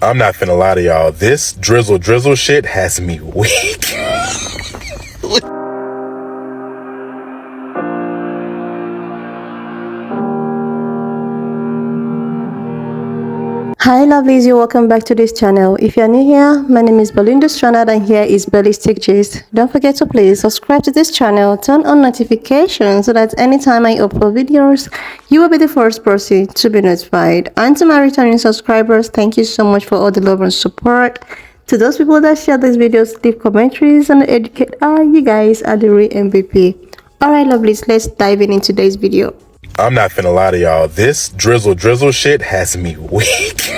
I'm not finna lie to y'all. This drizzle drizzle shit has me weak. Hi lovelies, you're welcome back to this channel. If you're new here, my name is Belinda Stranded and here is Ballistic Gist. Don't forget to please subscribe to this channel, turn on notifications so that anytime I upload videos, you will be the first person to be notified. And to my returning subscribers, thank you so much for all the love and support. To those people that share these videos, leave commentaries and educate, you guys are the real MVP. Alright lovelies, let's dive in today's video. I'm not finna lie to y'all. This drizzle drizzle shit has me weak.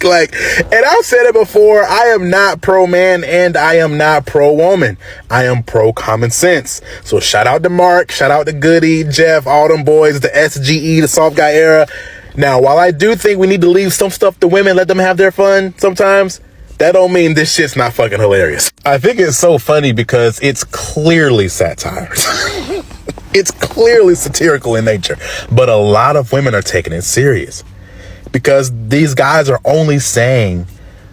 Like, and I've said it before, I am not pro man and I am not pro woman. I am pro common sense. So shout out to Mark, shout out to Goody, Jeff, all them boys, the SGE, the soft guy era. Now, while I do think we need to leave some stuff to women, let them have their fun sometimes, that don't mean this shit's not fucking hilarious. I think it's so funny because it's clearly satire. It's clearly satirical in nature, but a lot of women are taking it serious because these guys are only saying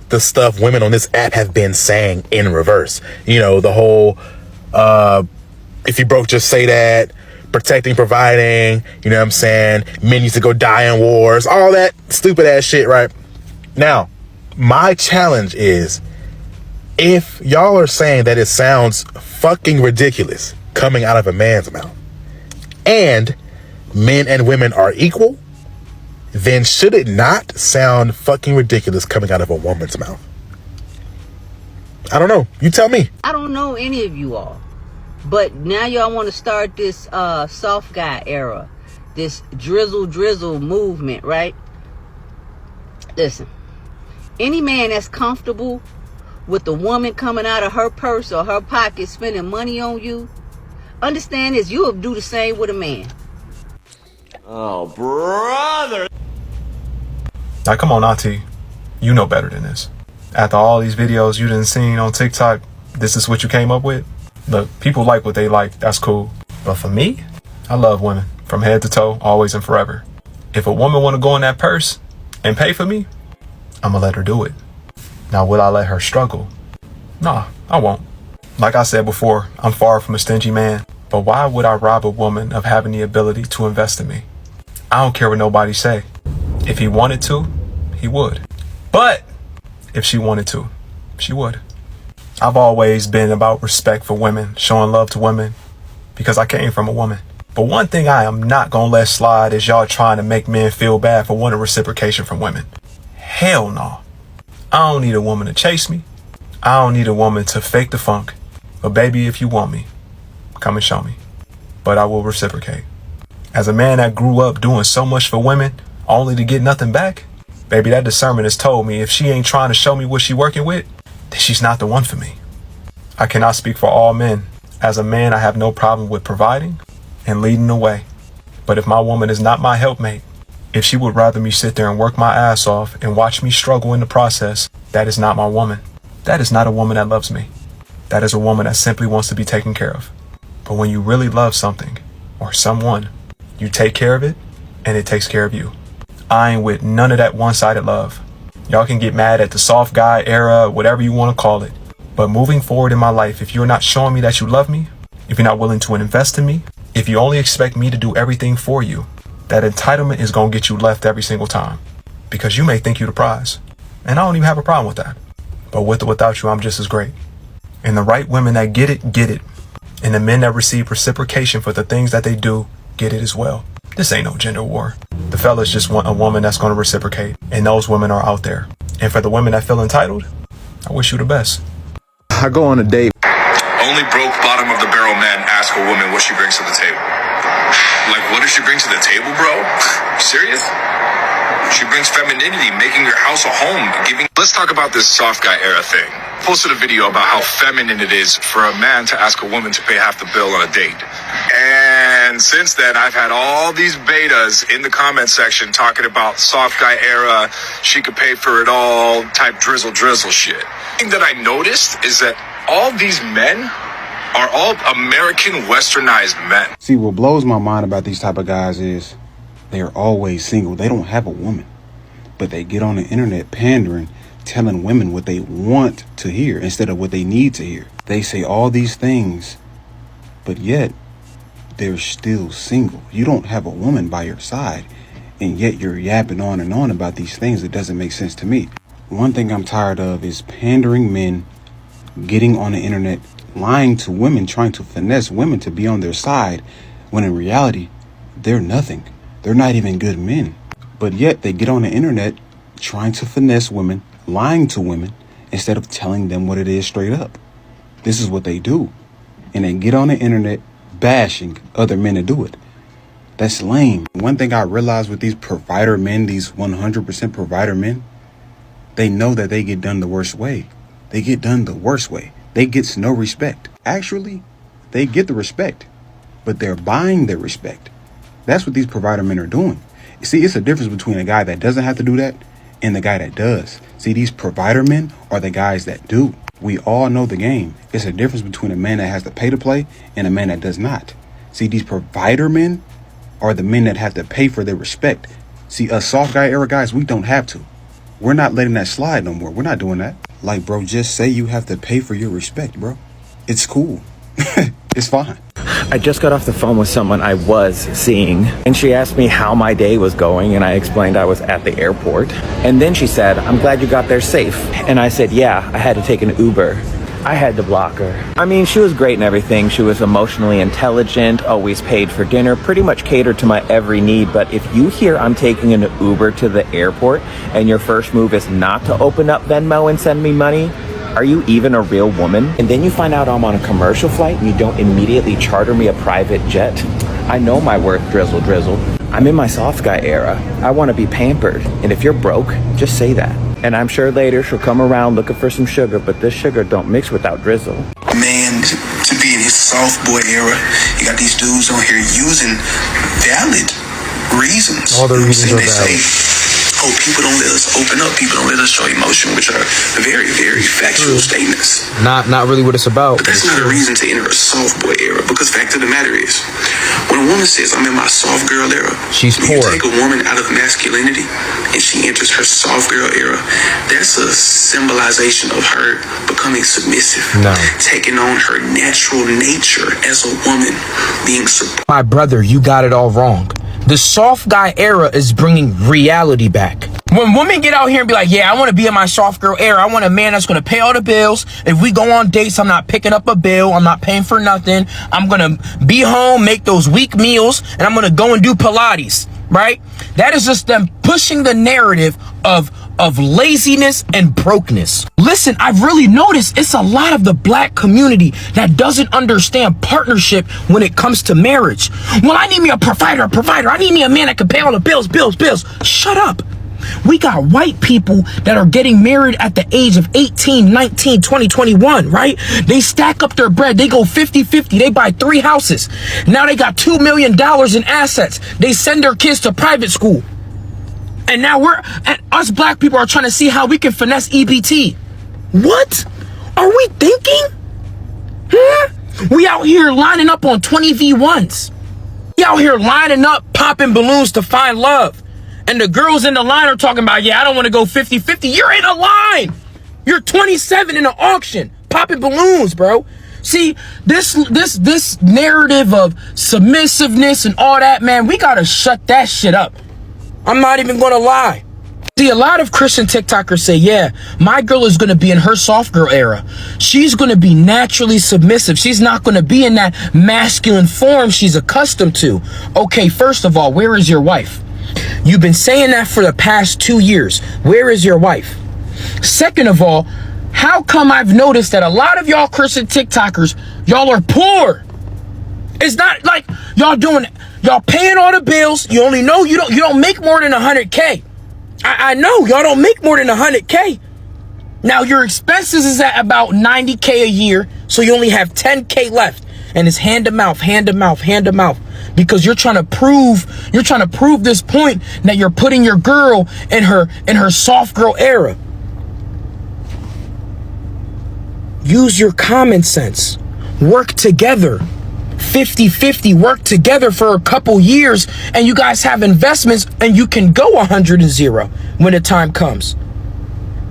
the stuff women on this app have been saying in reverse. You know, the whole, if you broke, just say that, protecting, providing, you know what I'm saying? Men used to go die in wars, all that stupid ass shit, right? Now, my challenge is, if y'all are saying that it sounds fucking ridiculous coming out of a man's mouth, and men and women are equal, then should it not sound fucking ridiculous coming out of a woman's mouth? I don't know. You tell me. I don't know any of you all, but now y'all want to start this soft guy era, this drizzle drizzle movement, right? Listen, any man that's comfortable with the woman coming out of her purse or her pocket spending money on you, understand this, you'll do the same with a man. Oh, brother. Now, come on, Auntie. You know better than this. After all these videos you done seen on TikTok, this is what you came up with? Look, people like what they like. That's cool. But for me, I love women from head to toe, always and forever. If a woman want to go in that purse and pay for me, I'm going to let her do it. Now, will I let her struggle? Nah, I won't. Like I said before, I'm far from a stingy man, but why would I rob a woman of having the ability to invest in me? I don't care what nobody say. If he wanted to, he would. But if she wanted to, she would. I've always been about respect for women, showing love to women, because I came from a woman. But one thing I am not gonna let slide is y'all trying to make men feel bad for wanting reciprocation from women. Hell no. I don't need a woman to chase me. I don't need a woman to fake the funk. But baby, if you want me, come and show me. But I will reciprocate. As a man that grew up doing so much for women, only to get nothing back, baby, that discernment has told me if she ain't trying to show me what she working with, then she's not the one for me. I cannot speak for all men. As a man, I have no problem with providing and leading the way. But if my woman is not my helpmate, if she would rather me sit there and work my ass off and watch me struggle in the process, that is not my woman. That is not a woman that loves me. That is a woman that simply wants to be taken care of. But when you really love something or someone, you take care of it and it takes care of you. I ain't with none of that one-sided love. Y'all can get mad at the soft guy era, whatever you want to call it. But moving forward in my life, if you're not showing me that you love me, if you're not willing to invest in me, if you only expect me to do everything for you, that entitlement is going to get you left every single time. Because you may think you're the prize. And I don't even have a problem with that. But with or without you, I'm just as great. And the right women that get it, get it. And the men that receive reciprocation for the things that they do, get it as well. This ain't no gender war. The fellas just want a woman that's going to reciprocate. And those women are out there. And for the women that feel entitled, I wish you the best. I go on a date. Only broke bottom of the barrel men ask a woman what she brings to the table. Like, what does she bring to the table, bro? Serious? She brings femininity, making your house a home, giving... Let's talk about this soft guy era thing. Posted a video about how feminine it is for a man to ask a woman to pay half the bill on a date. And since then, I've had all these betas in the comment section talking about soft guy era, she could pay for it all, type drizzle drizzle shit. The thing that I noticed is that all these men are all American westernized men. See, what blows my mind about these type of guys is they're always single. They don't have a woman. But they get on the internet pandering, telling women what they want to hear instead of what they need to hear. They say all these things, but yet they're still single. You don't have a woman by your side, and yet you're yapping on and on about these things. It doesn't make sense to me. One thing I'm tired of is pandering men, getting on the internet, lying to women, trying to finesse women to be on their side, when in reality, they're nothing. They're not even good men. But yet they get on the internet trying to finesse women, lying to women, instead of telling them what it is straight up. This is what they do. And they get on the internet bashing other men to do it. That's lame. One thing I realized with these provider men, these 100% provider men, they know that they get done the worst way. They get done the worst way. They get no respect. Actually, they get the respect, but they're buying their respect. That's what these provider men are doing. You see, it's a difference between a guy that doesn't have to do that and the guy that does. See, these provider men are the guys that do. We all know the game. It's a difference between a man that has to pay to play and a man that does not. See, these provider men are the men that have to pay for their respect. See, us soft guy era guys, we don't have to. We're not letting that slide no more. We're not doing that. Like, bro, just say you have to pay for your respect, bro. It's cool. It's fine. I just got off the phone with someone I was seeing, and she asked me how my day was going, and I explained I was at the airport. And then she said, "I'm glad you got there safe." And I said, "Yeah, I had to take an Uber." I had to block her. I mean, she was great and everything. She was emotionally intelligent, always paid for dinner, pretty much catered to my every need. But if you hear I'm taking an Uber to the airport and your first move is not to open up Venmo and send me money, are you even a real woman? And then you find out I'm on a commercial flight and you don't immediately charter me a private jet? I know my worth, Drizzle Drizzle. I'm in my soft guy era. I want to be pampered. And if you're broke, just say that. And I'm sure later she'll come around looking for some sugar, but this sugar don't mix without drizzle. Man, to be in his soft boy era, you got these dudes on here using valid reasons. All the reasons are they valid. say, oh, people don't let us open up, people don't let us show emotion, which are very, very factual statements. Not really what it's about. But that's not a reason to enter a soft boy era, because fact of the matter is, when a woman says, I'm in my soft girl era, she's when poor. you take a woman out of masculinity and she enters her soft girl era, that's a symbolization of her becoming submissive, taking on her natural nature as a woman, being supportive. My brother, you got it all wrong. The soft guy era is bringing reality back. When women get out here and be like, yeah, I want to be in my soft girl era. I want a man that's going to pay all the bills. If we go on dates, I'm not picking up a bill. I'm not paying for nothing. I'm going to be home, make those weak meals, and I'm going to go and do Pilates, right? That is just them pushing the narrative of laziness and brokenness. Listen, I've really noticed it's a lot of the black community that doesn't understand partnership when it comes to marriage. Well, I need me a provider. I need me a man that can pay all the bills. Shut up. We got white people that are getting married at the age of 18, 19, 20, 21, right? They stack up their bread. They go 50-50. They buy 3 houses. Now they got $2 million in assets. They send their kids to private school. And now us black people are trying to see how we can finesse EBT. What are we thinking? We out here lining up on 20 V1s. We out here lining up, popping balloons to find love. And the girls in the line are talking about, yeah, I don't want to go 50-50. You're in a line. You're 27 in an auction, popping balloons, bro. See, this narrative of submissiveness and all that, man, we got to shut that shit up. I'm not even going to lie. See, a lot of Christian TikTokers say, yeah, my girl is going to be in her soft girl era. She's going to be naturally submissive. She's not going to be in that masculine form she's accustomed to. Okay, first of all, where is your wife? You've been saying that for the past 2 years. Where is your wife? Second of all, how come I've noticed that a lot of y'all Christian TikTokers, y'all are poor? It's not like y'all paying all the bills. You only know you don't make more than 100K. I know y'all don't make more than 100K. Now your expenses is at about 90K a year, so you only have 10K left, and it's hand to mouth, because you're trying to prove this point that you're putting your girl in her soft girl era. Use your common sense. Work together. 50-50, work together for a couple years, and you guys have investments, and you can go 100-0 when the time comes.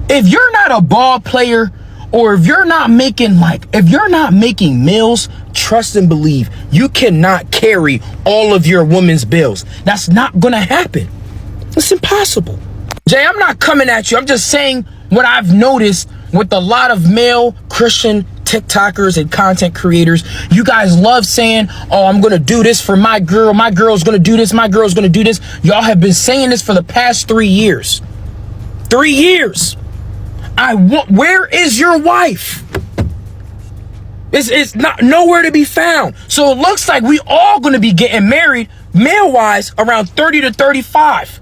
If you're not a ball player, or if you're not making meals, trust and believe, you cannot carry all of your woman's bills. That's not gonna happen. It's impossible. Jay, I'm not coming at you. I'm just saying what I've noticed with a lot of male Christian TikTokers and content creators. You guys love saying, oh, I'm gonna do this for my girl. My girl's gonna do this. My girl's gonna do this. Y'all have been saying this for the past 3 years. 3 years. Where is your wife? It's not nowhere to be found. So it looks like we all gonna be getting married, male-wise, around 30 to 35.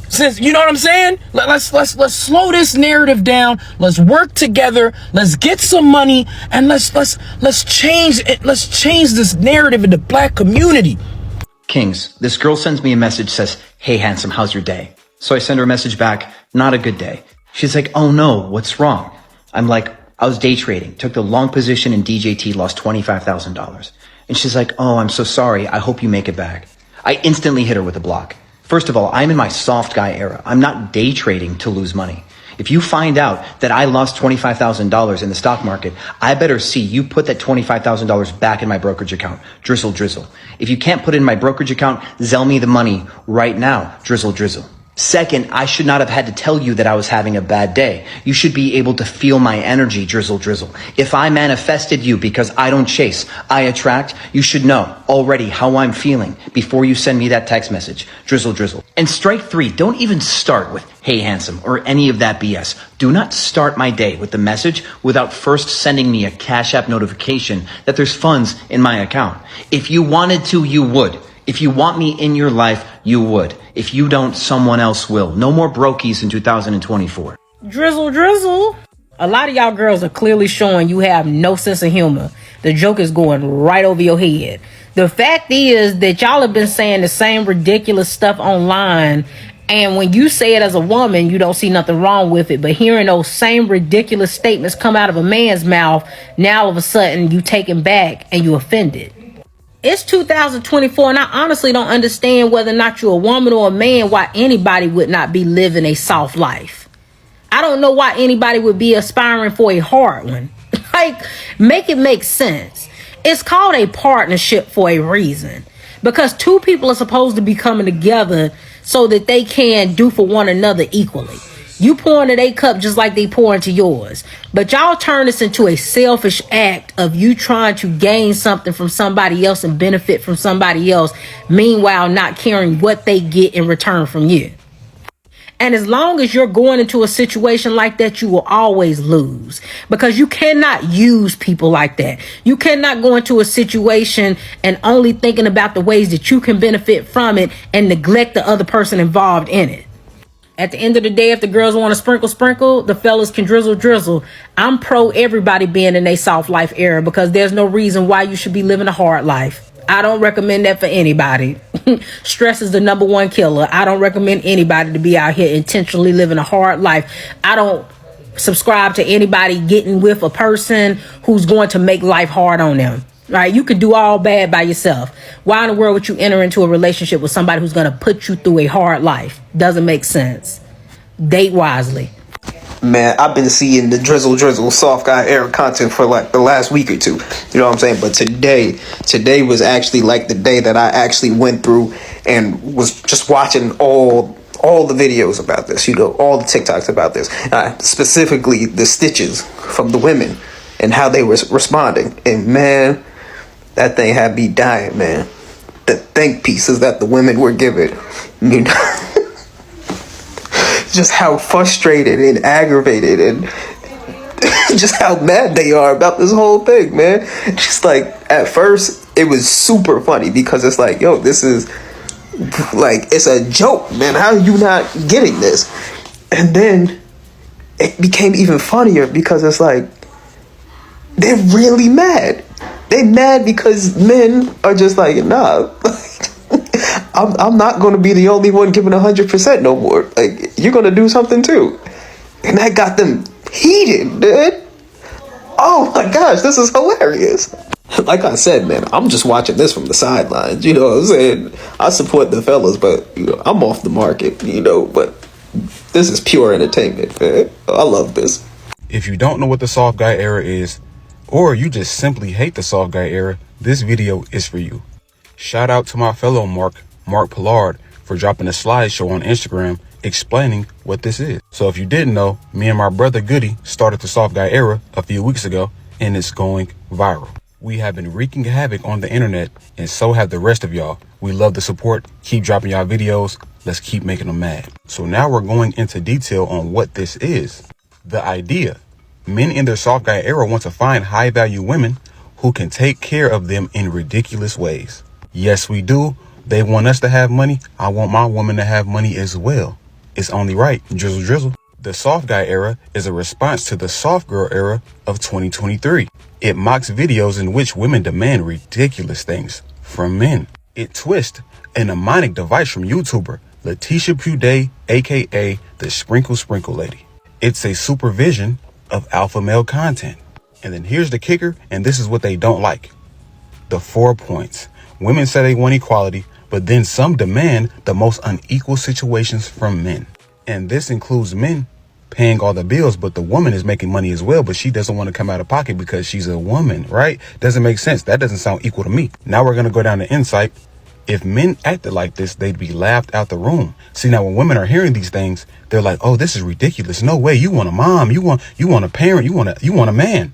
Since, you know what I'm saying? Let's slow this narrative down. Let's work together. Let's get some money, and let's change it. Let's change this narrative in the black community. Kings, this girl sends me a message, says, hey, handsome, how's your day? So I send her a message back, not a good day. She's like, oh no, what's wrong? I'm like, I was day trading, took the long position in DJT, lost $25,000. And she's like, oh, I'm so sorry. I hope you make it back. I instantly hit her with a block. First of all, I'm in my soft guy era. I'm not day trading to lose money. If you find out that I lost $25,000 in the stock market, I better see you put that $25,000 back in my brokerage account. Drizzle Drizzle. If you can't put it in my brokerage account, Zelle me the money right now. Drizzle Drizzle. Second, I should not have had to tell you that I was having a bad day. You should be able to feel my energy, Drizzle Drizzle. If I manifested you because I don't chase, I attract, you should know already how I'm feeling before you send me that text message, Drizzle Drizzle. And strike 3, don't even start with, hey, handsome, or any of that BS. Do not start my day with the message without first sending me a Cash App notification that there's funds in my account. If you wanted to, you would. If you want me in your life, you would. If you don't, someone else will. No more brokies in 2024. Drizzle Drizzle. A lot of y'all girls are clearly showing you have no sense of humor. The joke is going right over your head. The fact is that y'all have been saying the same ridiculous stuff online, and when you say it as a woman, you don't see nothing wrong with it. But hearing those same ridiculous statements come out of a man's mouth, now all of a sudden you take him back and you offended. It's 2024, and I honestly don't understand whether or not you're a woman or a man, why anybody would not be living a soft life. I don't know why anybody would be aspiring for a hard one. Like, make it make sense. It's called a partnership for a reason. Because two people are supposed to be coming together so that they can do for one another equally. You pour into their cup just like they pour into yours. But y'all turn this into a selfish act of you trying to gain something from somebody else and benefit from somebody else, meanwhile not caring what they get in return from you. And as long as you're going into a situation like that, you will always lose, because you cannot use people like that. You cannot go into a situation and only thinking about the ways that you can benefit from it and neglect the other person involved in it. At the end of the day, if the girls want to sprinkle, the fellas can drizzle. I'm pro everybody being in a soft life era, because there's no reason why you should be living a hard life. I don't recommend that for anybody. Stress is the #1 killer. I don't recommend anybody to be out here intentionally living a hard life. I don't subscribe to anybody getting with a person who's going to make life hard on them. Right? You could do all bad by yourself. Why in the world would you enter into a relationship with somebody who's going to put you through a hard life? Doesn't make sense. Date wisely. Man, I've been seeing the Drizzle soft guy era content for like the last week or two. You know what I'm saying? But today was actually like the day that I actually went through and was just watching all the videos about this, you know, all the TikToks about this. Specifically the stitches from the women and how they were responding. And man, that thing had me dying, man. The think pieces that the women were given, you know. Just how frustrated and aggravated and just how mad they are about this whole thing, man. Just like, at first, it was super funny because it's like, yo, this is like, it's a joke, man. How are you not getting this? And then it became even funnier because it's like, they're really mad. They mad because men are just like, nah, I'm not going to be the only one giving 100% no more. Like, you're going to do something too. And that got them heated, dude. oh my gosh, this is hilarious. Like I said, man, I'm just watching this from the sidelines. You know what I'm saying? I support the fellas, but I'm off the market. But this is pure entertainment, man. I love this. If you don't know what the soft guy era is, or you just simply hate the soft guy era, this video is for you. Shout out to my fellow Mark Pollard, for dropping a slideshow on Instagram explaining what this is. So if you didn't know, me and my brother Goody started the soft guy era a few weeks ago, and it's going viral. We have been wreaking havoc on the internet, and so have the rest of y'all. We love the support. Keep dropping y'all videos. Let's keep making them mad. So now we're going into detail on what this is. The idea. Men in their soft guy era want to find high value women who can take care of them in ridiculous ways. Yes, we do. They want us to have money. I want my woman to have money as well. It's only right. Drizzle drizzle. The soft guy era is a response to the soft girl era of 2023. It mocks videos in which women demand ridiculous things from men. It twists a mnemonic device from YouTuber Letitia Puday, aka the Sprinkle Lady. It's a supervision of alpha male content. And then here's the kicker, and this is what they don't like. The 4 points. Women say they want equality, but then some demand the most unequal situations from men. And this includes men paying all the bills, but the woman is making money as well, but she doesn't want to come out of pocket because she's a woman, right? Doesn't make sense. That doesn't sound equal to me. Now we're going to go down to insight. If men acted like this, they'd be laughed out the room. See, now when women are hearing these things, they're like, oh, this is ridiculous. No way. You want a mom. You want a parent. You want a man.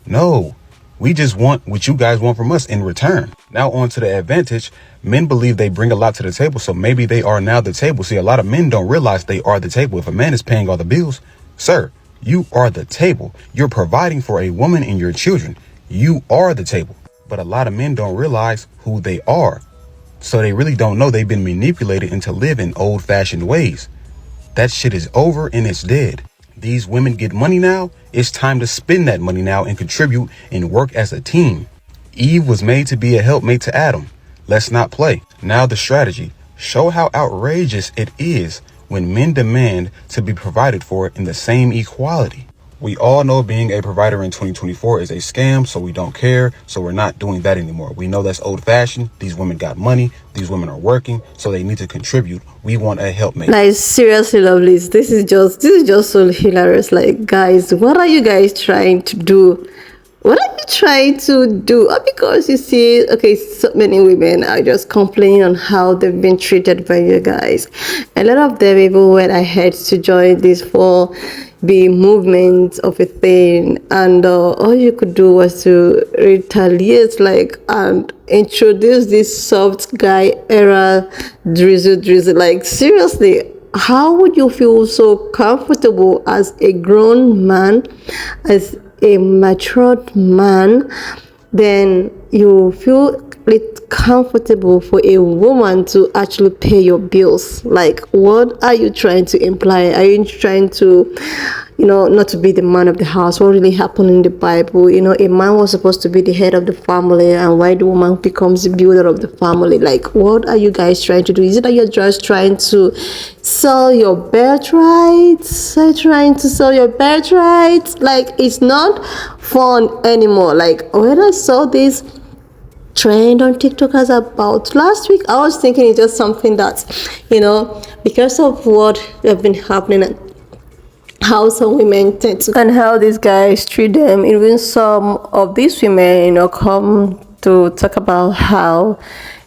No, we just want what you guys want from us in return. Now on to the advantage. Men believe they bring a lot to the table, so maybe they are now the table. See, a lot of men don't realize they are the table. If a man is paying all the bills, sir, you are the table. You're providing for a woman and your children. You are the table. But a lot of men don't realize who they are. So they really don't know they've been manipulated into living old-fashioned ways. That shit is over and it's dead. These women get money now. It's time to spend that money now and contribute and work as a team. Eve was made to be a helpmate to Adam. Let's not play. Now the strategy. Show how outrageous it is when men demand to be provided for in the same equality. We all know being a provider in 2024 is a scam, so we don't care. So we're not doing that anymore. We know that's old fashioned. These women got money. These women are working, so they need to contribute. We want a helpmate. Like, seriously, lovelies, this is just so hilarious. Like, guys, what are you guys trying to do? What are you trying to do? Because you see, okay, so many women are just complaining on how they've been treated by you guys. A lot of them even went ahead to join this for the movement of a thing, and all you could do was to retaliate, like, and introduce this soft guy era drizzle. Like, seriously, how would you feel so comfortable as a grown man, as a matured man, then you feel it comfortable for a woman to actually pay your bills? Like, what are you trying to imply? Are you trying to, not to be the man of the house? What really happened in the Bible? A man was supposed to be the head of the family, and why the woman becomes the builder of the family? Like, what are you guys trying to do? Is it that you're just trying to sell your birthrights? Are you trying to sell your birthrights? Like, it's not fun anymore. Like, when I saw this trend on TikTok as about last week, I was thinking it's just something that, because of what have been happening and how some women tend to, and how these guys treat them. Even some of these women, come to talk about how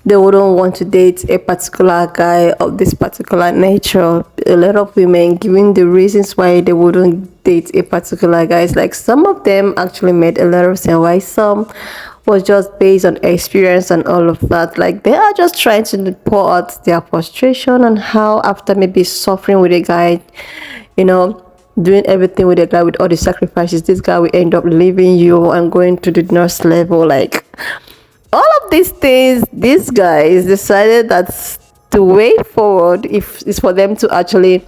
they wouldn't want to date a particular guy of this particular nature. A lot of women giving the reasons why they wouldn't date a particular guy. It's like some of them actually made a lot of sense, why some was just based on experience and all of that. Like, they are just trying to pour out their frustration on how, after maybe suffering with a guy, doing everything with a guy, with all the sacrifices, this guy will end up leaving you and going to the next level. Like, all of these things, these guys decided that the way forward is for them to actually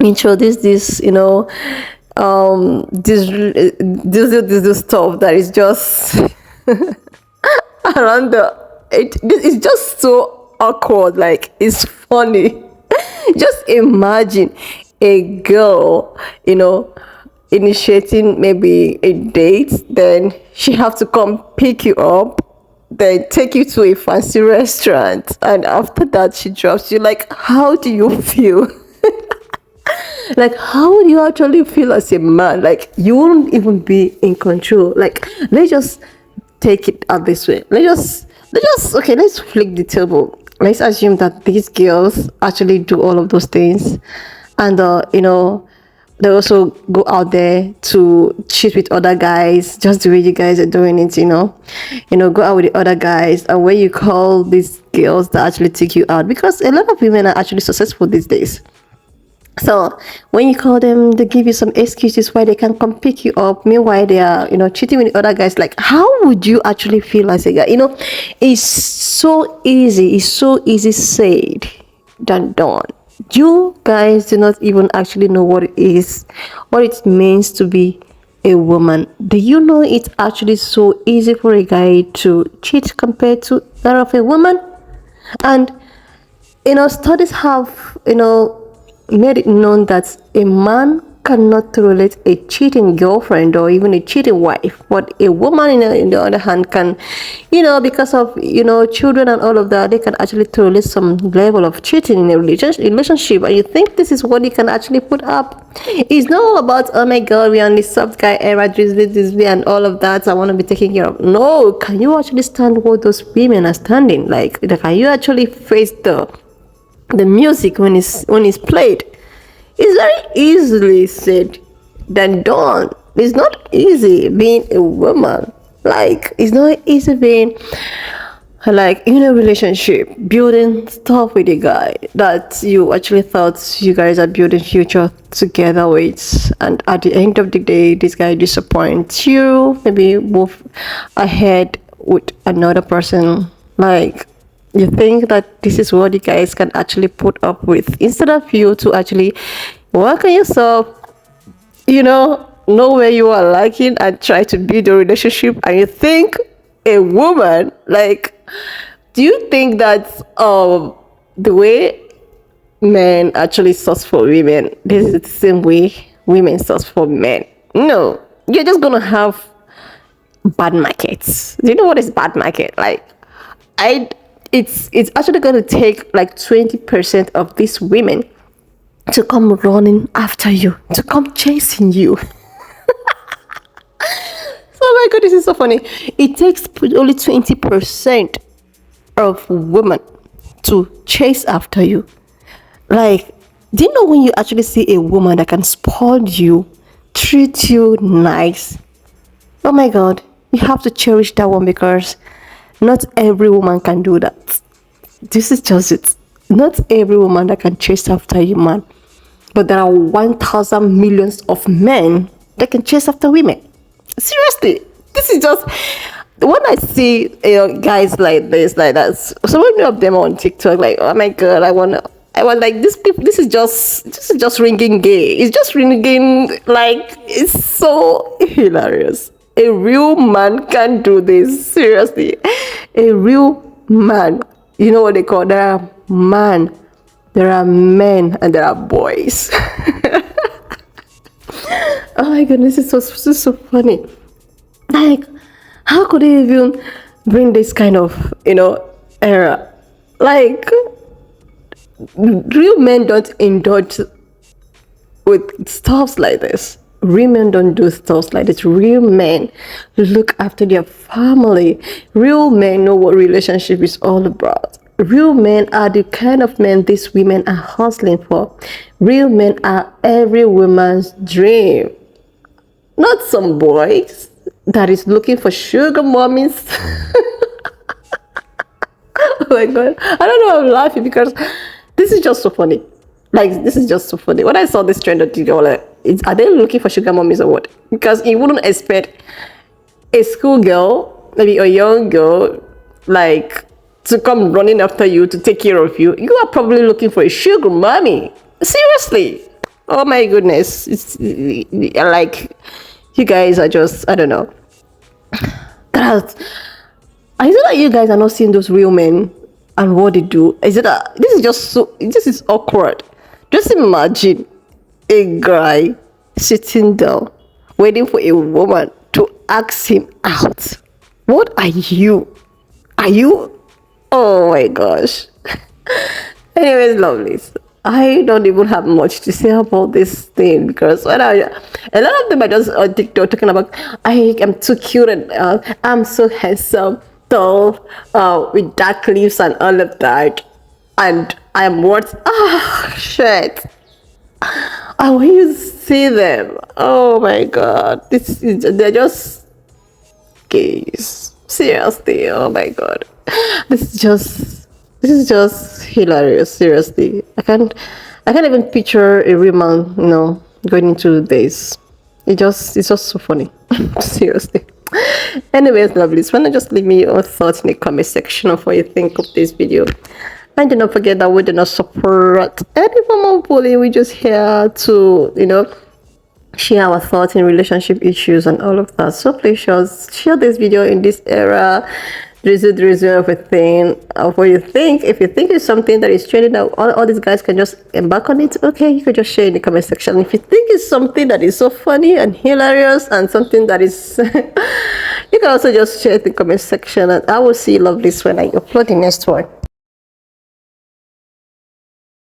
introduce this, this stuff that is just around it's just so awkward. Like, it's funny. Just imagine a girl, initiating maybe a date, then she have to come pick you up, then take you to a fancy restaurant, and after that she drops you. Like, how do you feel? Like, how would you actually feel as a man? Like, you won't even be in control. Like, let's just take it out this way. Let's flip the table. Let's assume that these girls actually do all of those things, and they also go out there to cheat with other guys, just the way you guys are doing it. Go out with the other guys, and when you call these girls that actually take you out, because a lot of women are actually successful these days. So when you call them, they give you some excuses why they can come pick you up. Meanwhile, they are, cheating with the other guys. Like, how would you actually feel as a guy? It's so easy. It's so easy said than done. You guys do not even actually know what it means to be a woman. Do you know it's actually so easy for a guy to cheat compared to that of a woman? And, studies have, made it known that a man cannot tolerate a cheating girlfriend or even a cheating wife, but a woman in the other hand can, because of children and all of that, they can actually tolerate some level of cheating in a relationship. And you think this is what you can actually put up? It's not all about, oh my god, we're on the soft guy era, drizzly and all of that, I want to be taken care of. No, can you actually stand what those women are standing? Like can you actually face the music when it's played? It's very easily said than done. It's not easy being a woman. Like, it's not easy being like in a relationship, building stuff with a guy that you actually thought you guys are building future together with, and at the end of the day, this guy disappoints you, maybe move ahead with another person. Like, you think that this is what you guys can actually put up with, instead of you to actually work on yourself, know where you are lacking and try to build a relationship. And you think a woman, like, do you think that the way men actually source for women, this is the same way women source for men? No, you're just gonna have bad markets. Do you know what is bad market? Like, it's actually going to take like 20% of these women to come running after you, to come chasing you. Oh my god, this is so funny. It takes only 20% of women to chase after you. Like, do you know when you actually see a woman that can spoil you, treat you nice? Oh my god, you have to cherish that one, because not every woman can do that. This is just it. Not every woman that can chase after you, man. But there are 1,000 millions of men that can chase after women. Seriously, this is just, when I see guys like this, like that, so many of them on TikTok, like, oh my god, I was like, this is just ringing gay. It's just ringing, like, it's so hilarious. A real man can do this. Seriously, a real man. You know what they call? There are men, and there are boys. Oh my goodness, this is so funny. Like, how could they even bring this kind of era? Like, real men don't indulge with stuff like this. Real men don't do stuff like this. Real men look after their family. Real men know what relationship is all about. Real men are the kind of men these women are hustling for. Real men are every woman's dream. Not some boys that is looking for sugar mommies. Oh my god. I don't know, I'm laughing because this is just so funny. Like, this is just so funny. When I saw this trend on TikTok, like, are they looking for sugar mommies or what? Because you wouldn't expect a schoolgirl, maybe a young girl, like, to come running after you to take care of you. You are probably looking for a sugar mommy. Seriously. Oh my goodness. It's like, you guys are just, I don't know. Is it that you guys are not seeing those real men and what they do? Is it that this is awkward. Just imagine a guy sitting down waiting for a woman to ask him out. What are you? Are you? Oh my gosh. Anyways, lovelies, I don't even have much to say about this thing, because a lot of them are just on TikTok talking about I am too cute and I'm so handsome, tall, with dark lips and all of that, and I'm worth shit. And when you see them, oh my god, they're just gays. Seriously, oh my god, this is just hilarious. Seriously, I can't even picture a real man, going into this. It's just so funny. Seriously. Anyways, lovelies, why not just leave me your thoughts in the comment section of what you think of this video. And do not forget that we do not support any form of bullying. We just here to, share our thoughts in relationship issues and all of that. So please share this video in this era. Drizzle everything of what you think. If you think it's something that is trending that all these guys can just embark on it, okay, you can just share in the comment section. If you think it's something that is so funny and hilarious and something that is you can also just share in the comment section, and I will see you lovelies when I upload the next one.